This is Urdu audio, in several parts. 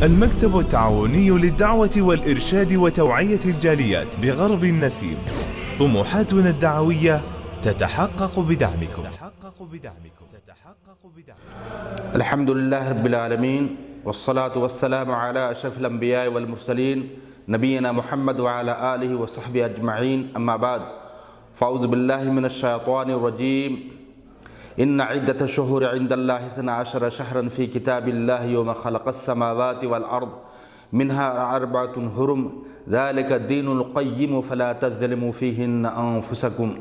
المكتب التعاوني للدعوة والإرشاد وتوعية الجاليات بغرب النسيم. طموحاتنا الدعوية تتحقق بدعمكم. الحمد لله رب العالمين والصلاة والسلام على أشرف الأنبياء والمرسلين نبينا محمد وعلى آله وصحبه أجمعين. أما بعد فأعوذ بالله من الشيطان الرجيم. إن عدة الشهور عند الله 12 شهرا في كتاب الله يوم خلق السماوات والأرض منها 4 حرم ذلك الدين القيم فلا تظلموا فيهن أنفسكم.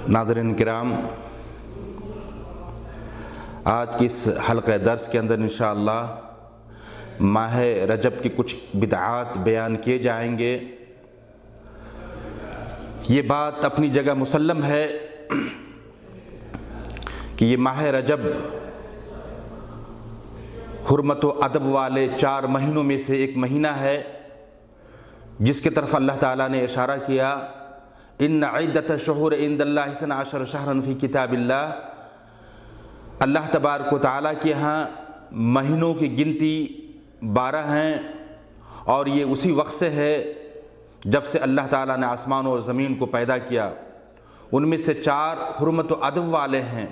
ناظرین کرام، آج کی اس حلقہ درس کے اندر انشاءاللہ ماہ رجب کی کچھ بدعات بیان کیے جائیں گے. یہ بات اپنی جگہ مسلم ہے کہ یہ ماہ رجب حرمت و ادب والے 4 مہینوں میں سے ایک مہینہ ہے جس کی طرف اللہ تعالیٰ نے اشارہ کیا. ان عدت الشہور عند اللہ 12 شہرا فی کتاب اللہ. اللہ تبارک و تعالیٰ کے ہاں مہینوں کی گنتی 12 ہیں اور یہ اسی وقت سے ہے جب سے اللہ تعالیٰ نے آسمان اور زمین کو پیدا کیا. ان میں سے 4 حرمت و ادب والے ہیں.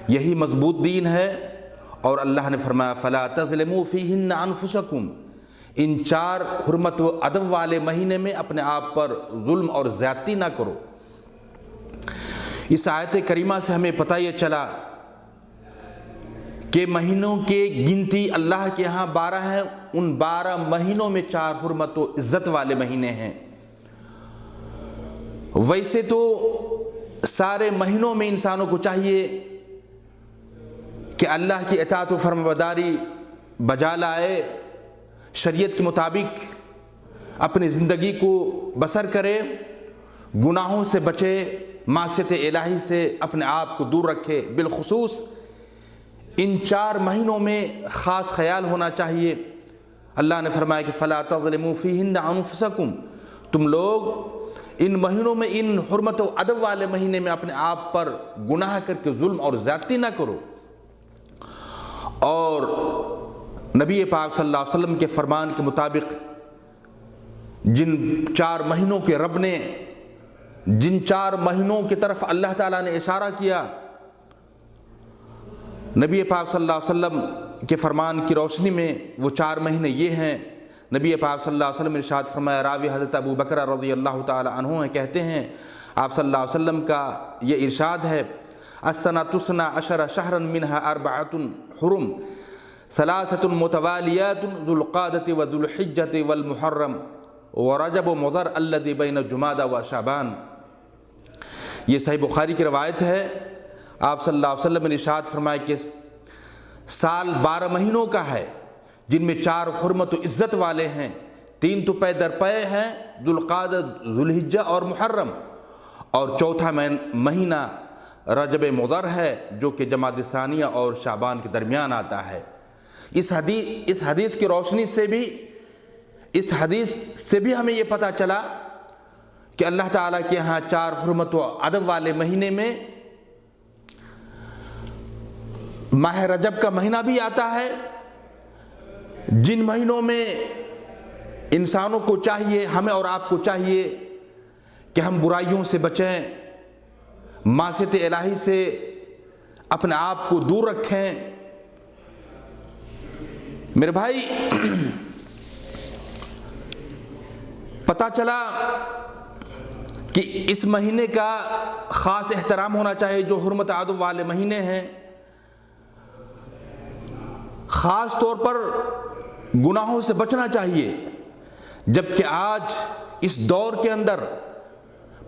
یہی مضبوط دین ہے اور اللہ نے فرمایا فلا تظلموا فیہن انفسکم. ان 4 حرمت و ادب والے مہینے میں اپنے آپ پر ظلم اور زیادتی نہ کرو. اس آیت کریمہ سے ہمیں پتہ یہ چلا کہ مہینوں کے گنتی اللہ کے ہاں 12 ہیں. ان 12 مہینوں میں 4 حرمت و عزت والے مہینے ہیں. ویسے تو سارے مہینوں میں انسانوں کو چاہیے کہ اللہ کی اطاعت و فرمانبرداری بجا لائے، شریعت کے مطابق اپنی زندگی کو بسر کرے، گناہوں سے بچے، معصیت الہی سے اپنے آپ کو دور رکھے. بالخصوص ان 4 مہینوں میں خاص خیال ہونا چاہیے. اللہ نے فرمایا کہ فلا تظلموا فیہن انفسکم. تم لوگ ان مہینوں میں، ان حرمت و ادب والے مہینے میں اپنے آپ پر گناہ کر کے ظلم اور زیادتی نہ کرو. اور نبی پاک صلی اللہ علیہ وسلم کے فرمان کے مطابق جن 4 مہینوں کے رب نے، جن 4 مہینوں کی طرف اللہ تعالیٰ نے اشارہ کیا، نبی پاک صلی اللہ علیہ وسلم کے فرمان کی روشنی میں وہ 4 مہینے یہ ہیں. نبی پاک صلی اللہ علیہ وسلم نے ارشاد فرمایا، راوی حضرت ابو بکر رضی اللہ تعالی عنہ ہیں، کہتے ہیں آپ صلی اللہ علیہ وسلم کا یہ ارشاد ہے السنۃ 12 شہرا منها 4 حرم 3 متوالیات ذو القعدۃ وذو الحجۃ والمحرم ورجب مضر الذی بین جمادی و شعبان. یہ صحیح بخاری کی روایت ہے. آپ صلی اللہ علیہ وسلم نے ارشاد فرمایا کہ سال 12 مہینوں کا ہے جن میں 4 حرمت و عزت والے ہیں. 3 تو پے در پے ہیں، ذو القعدۃ، ذو الحجہ اور محرم، اور چوتھا مہینہ رجب مضر ہے جو کہ جمادی ثانیہ اور شعبان کے درمیان آتا ہے. اس حدیث کی روشنی سے بھی، اس حدیث سے بھی ہمیں یہ پتہ چلا کہ اللہ تعالیٰ کے ہاں 4 حرمت و ادب والے مہینے میں ماہ رجب کا مہینہ بھی آتا ہے. جن مہینوں میں انسانوں کو چاہیے، ہمیں اور آپ کو چاہیے کہ ہم برائیوں سے بچیں، معصیت الہی سے اپنے آپ کو دور رکھیں. میرے بھائی، پتہ چلا کہ اس مہینے کا خاص احترام ہونا چاہیے. جو حرمت ادب والے مہینے ہیں، خاص طور پر گناہوں سے بچنا چاہیے. جبکہ آج اس دور کے اندر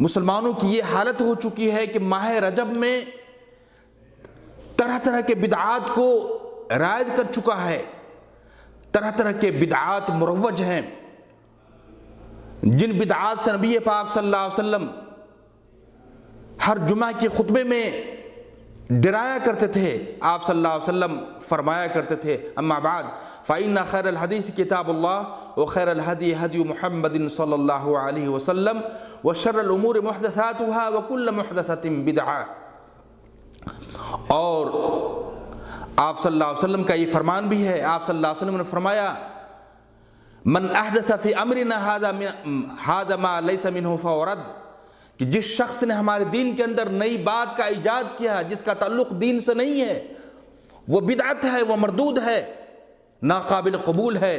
مسلمانوں کی یہ حالت ہو چکی ہے کہ ماہ رجب میں طرح طرح کے بدعات کو رائج کر چکا ہے. طرح طرح کے بدعات مروج ہیں، جن بدعات سے نبی پاک صلی اللہ علیہ وسلم ہر جمعہ کے خطبے میں ڈرایا کرتے تھے. آپ صلی اللہ علیہ وسلم فرمایا کرتے تھے اما بعد فإن خیر الحدیث کتاب اللہ وخیر الہدی ہدی محمد صلی اللہ علیہ وسلم وشر الامور محدثاتها وکل محدثۃ بدعہ. اور آپ صلی اللہ علیہ وسلم کا یہ فرمان بھی ہے. آپ صلی اللہ علیہ وسلم نے فرمایا من احدث فی امرنا ھذا ما لیس منہ فہو رد، کہ جس شخص نے ہمارے دین کے اندر نئی بات کا ایجاد کیا جس کا تعلق دین سے نہیں ہے، وہ بدعت ہے، وہ مردود ہے، ناقابل قبول ہے.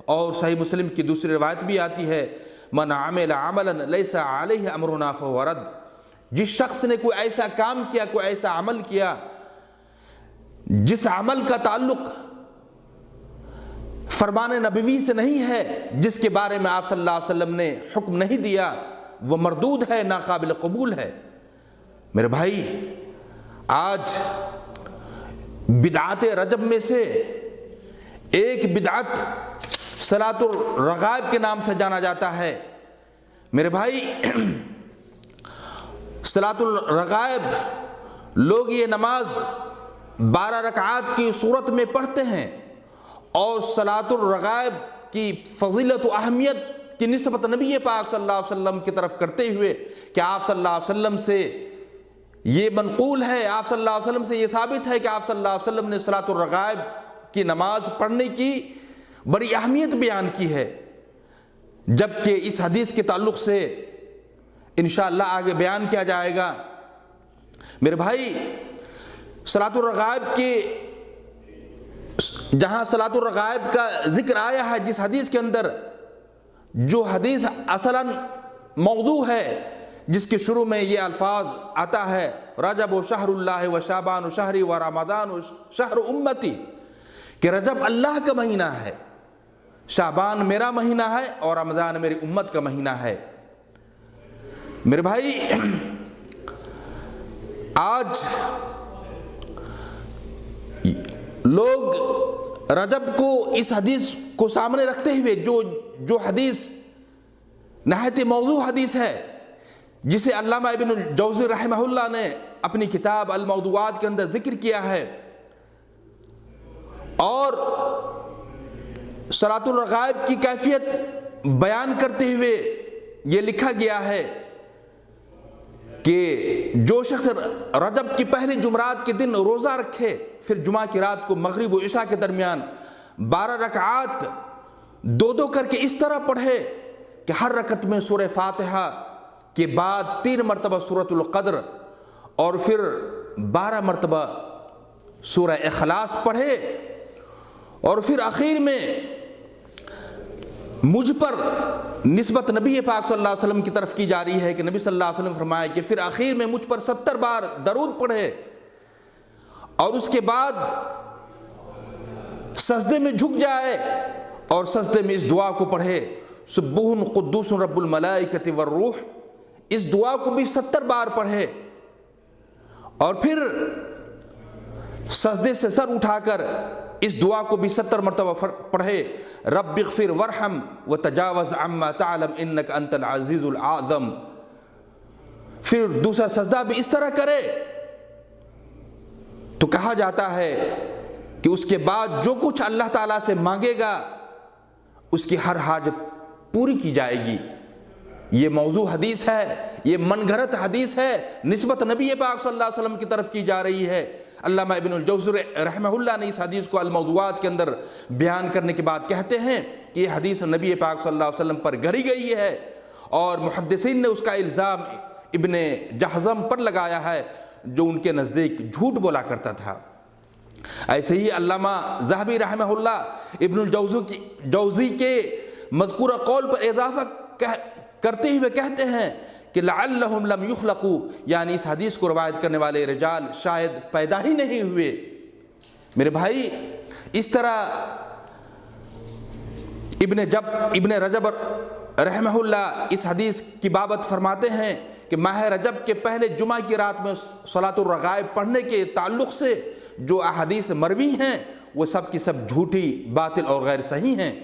اور صحیح مسلم کی دوسری روایت بھی آتی ہے من عمل عملا لیس علیہ امرنا فہو رد، جس شخص نے کوئی ایسا کام کیا، کوئی ایسا عمل کیا جس عمل کا تعلق فرمان نبوی سے نہیں ہے، جس کے بارے میں آپ صلی اللہ علیہ وسلم نے حکم نہیں دیا، وہ مردود ہے، ناقابل قبول ہے. میرے بھائی، آج بدعات رجب میں سے ایک بدعت صلاۃ الرغائب کے نام سے جانا جاتا ہے. میرے بھائی، صلاۃ الرغائب لوگ یہ نماز 12 رکعات کی صورت میں پڑھتے ہیں، اور صلاۃ الرغائب کی فضیلت و اہمیت کی نسبت نبی پاک صلی اللہ علیہ وسلم کی طرف کرتے ہوئے کہ آپ صلی اللہ علیہ وسلم سے یہ منقول ہے، آپ صلی اللہ علیہ وسلم سے یہ ثابت ہے کہ آپ صلی اللہ علیہ وسلم نے صلاۃ الرغائب کی نماز پڑھنے کی بڑی اہمیت بیان کی ہے، جبکہ اس حدیث کے تعلق سے انشاءاللہ آگے بیان کیا جائے گا. میرے بھائی، صلاۃ الرغائب کے جہاں صلاۃ الرغائب کا ذکر آیا ہے، جس حدیث کے اندر، جو حدیث اصلاً موضوع ہے، جس کے شروع میں یہ الفاظ آتا ہے رجب شہر اللہ و شعبان شہری و رمضان شہر امتی، کہ رجب اللہ کا مہینہ ہے، شعبان میرا مہینہ ہے، اور رمضان میری امت کا مہینہ ہے. میرے بھائی، آج لوگ رجب کو اس حدیث کو سامنے رکھتے ہوئے جو حدیث نہایت موضوع حدیث ہے، جسے علامہ ابن الجوزی رحمہ اللہ نے اپنی کتاب الموضوعات کے اندر ذکر کیا ہے، اور صلاۃ الرغائب کی کیفیت بیان کرتے ہوئے یہ لکھا گیا ہے کہ جو شخص رجب کی پہلی جمعرات کے دن روزہ رکھے، پھر جمعہ کی رات کو مغرب و عشاء کے درمیان 12 رکعات دو کر کے اس طرح پڑھے کہ ہر رکعت میں سورہ فاتحہ کے بعد 3 مرتبہ سورۃ القدر اور پھر 12 مرتبہ سورہ اخلاص پڑھے، اور پھر آخر میں مجھ پر نسبت نبی پاک صلی اللہ علیہ وسلم کی طرف کی جا رہی ہے کہ نبی صلی اللہ علیہ وسلم فرمائے کہ پھر آخر میں مجھ پر 70 بار درود پڑھے، اور اس کے بعد سجدے میں جھک جائے اور سجدے میں اس دعا کو پڑھے سبوح قدوس رب الملائکۃ والروح، اس دعا کو بھی 70 بار پڑھے، اور پھر سجدے سے سر اٹھا کر اس دعا کو بھی 70 مرتبہ پڑھے رب اغفر وارحم وتجاوز عما تعلم انک انت العزیز الاعظم. پھر دوسرا سجدہ بھی اس طرح کرے. تو کہا جاتا ہے کہ اس کے بعد جو کچھ اللہ تعالیٰ سے مانگے گا اس کی ہر حاجت پوری کی جائے گی. یہ موضوع حدیث ہے، یہ من گھڑت حدیث ہے، نسبت نبی پاک صلی اللہ علیہ وسلم کی طرف کی جا رہی ہے. علامہ ابن الجوزی رحمہ اللہ نے اس حدیث کو الموضوعات کے اندر بیان کرنے کے بعد کہتے ہیں کہ یہ حدیث نبی پاک صلی اللہ علیہ وسلم پر گھڑی گئی ہے، اور محدثین نے اس کا الزام ابن جہضم پر لگایا ہے جو ان کے نزدیک جھوٹ بولا کرتا تھا. ایسے ہی علامہ ذہبی رحمہ اللہ ابن الجوزی کے مذکورہ قول پر اضافہ کرتے ہوئے کہتے ہیں کہ لعلہم لم یخلقوا، یعنی اس حدیث کو روایت کرنے والے رجال شاید پیدا ہی نہیں ہوئے. میرے بھائی، اس طرح ابن رجب رحمہ اللہ اس حدیث کی بابت فرماتے ہیں کہ ماہ رجب کے پہلے جمعہ کی رات میں صلاۃ الرغائب پڑھنے کے تعلق سے جو احادیث مروی ہیں وہ سب کی سب جھوٹی، باطل اور غیر صحیح ہیں،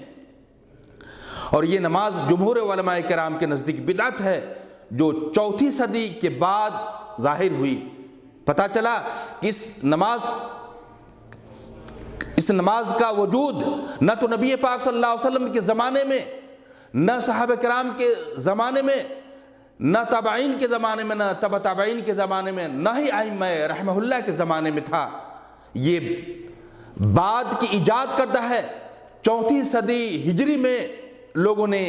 اور یہ نماز جمہور علماء کرام کے نزدیک بدعت ہے جو 4 صدی کے بعد ظاہر ہوئی. پتہ چلا کہ اس نماز کا وجود نہ تو نبی پاک صلی اللہ علیہ وسلم کے زمانے میں، نہ صحابہ کرام کے زمانے میں، نہ تابعین کے زمانے میں، نہ تابعین کے زمانے میں، نہ ہی ائمہ رحمہ اللہ کے زمانے میں تھا. یہ بعد کی ایجاد کردہ ہے. 34 صدی ہجری میں لوگوں نے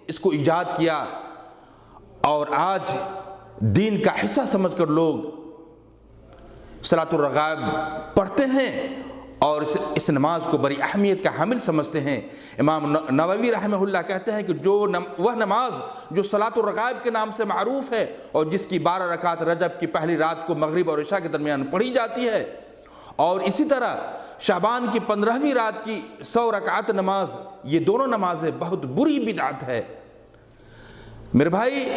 اس کو ایجاد کیا اور آج دین کا حصہ سمجھ کر لوگ صلاۃ الرغائب پڑھتے ہیں اور اس نماز کو بڑی اہمیت کا حامل سمجھتے ہیں. امام نووی رحمہ اللہ کہتے ہیں کہ وہ نماز جو صلاۃ الرغائب کے نام سے معروف ہے اور جس کی 12 رکعت رجب کی پہلی رات کو مغرب اور عشاء کے درمیان پڑھی جاتی ہے، اور اسی طرح شعبان کی 15ویں رات کی 100 رکعت نماز، یہ دونوں نمازیں بہت بری بدعت ہے. میرے بھائی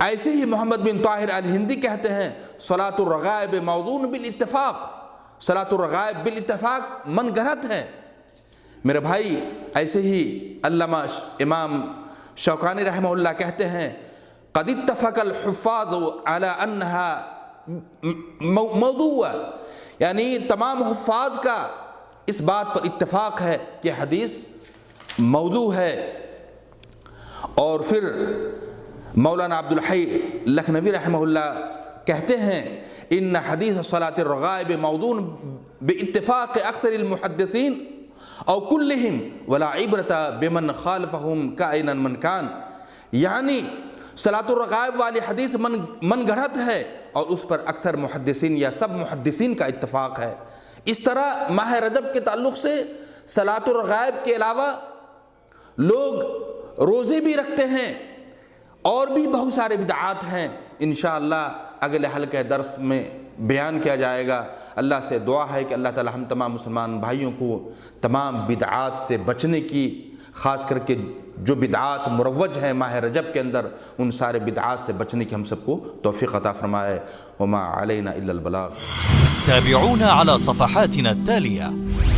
ایسے ہی محمد بن طاہر الہندی کہتے ہیں صلاۃ الرغائب موضوع بالاتفاق، صلاۃ الرغائب بالاتفاق من گھڑت ہے. میرے بھائی ایسے ہی علامہ امام شوکانی رحمہ اللہ کہتے ہیں قد اتفق الحفاظ على انها موضوع، یعنی تمام حفاظ کا اس بات پر اتفاق ہے کہ حدیث موضوع ہے. اور پھر مولانا عبد الحی لکھنوی رحمہ اللہ کہتے ہیں ان حدیث صلاۃ الرغائب موضوع باتفاق اکثر المحدثین او کلہم ولا عبرت بمن خالفہم کائنا من کان، یعنی صلاۃ الرغائب والی حدیث من گھڑت ہے اور اس پر اکثر محدثین یا سب محدثین کا اتفاق ہے. اس طرح ماہ رجب کے تعلق سے صلاۃ الرغائب کے علاوہ لوگ روزے بھی رکھتے ہیں اور بھی بہت سارے بدعات ہیں. انشاءاللہ اگلے حلقہ درس میں بیان کیا جائے گا. اللہ سے دعا ہے کہ اللہ تعالی ہم تمام مسلمان بھائیوں کو تمام بدعات سے بچنے کی، خاص کر کے جو بدعات مروج ہیں ماہ رجب کے اندر، ان سارے بدعات سے بچنے کی ہم سب کو توفیق عطا فرمائے. وما علینا الا البلاغ. تابعونا على صفحاتنا التالية.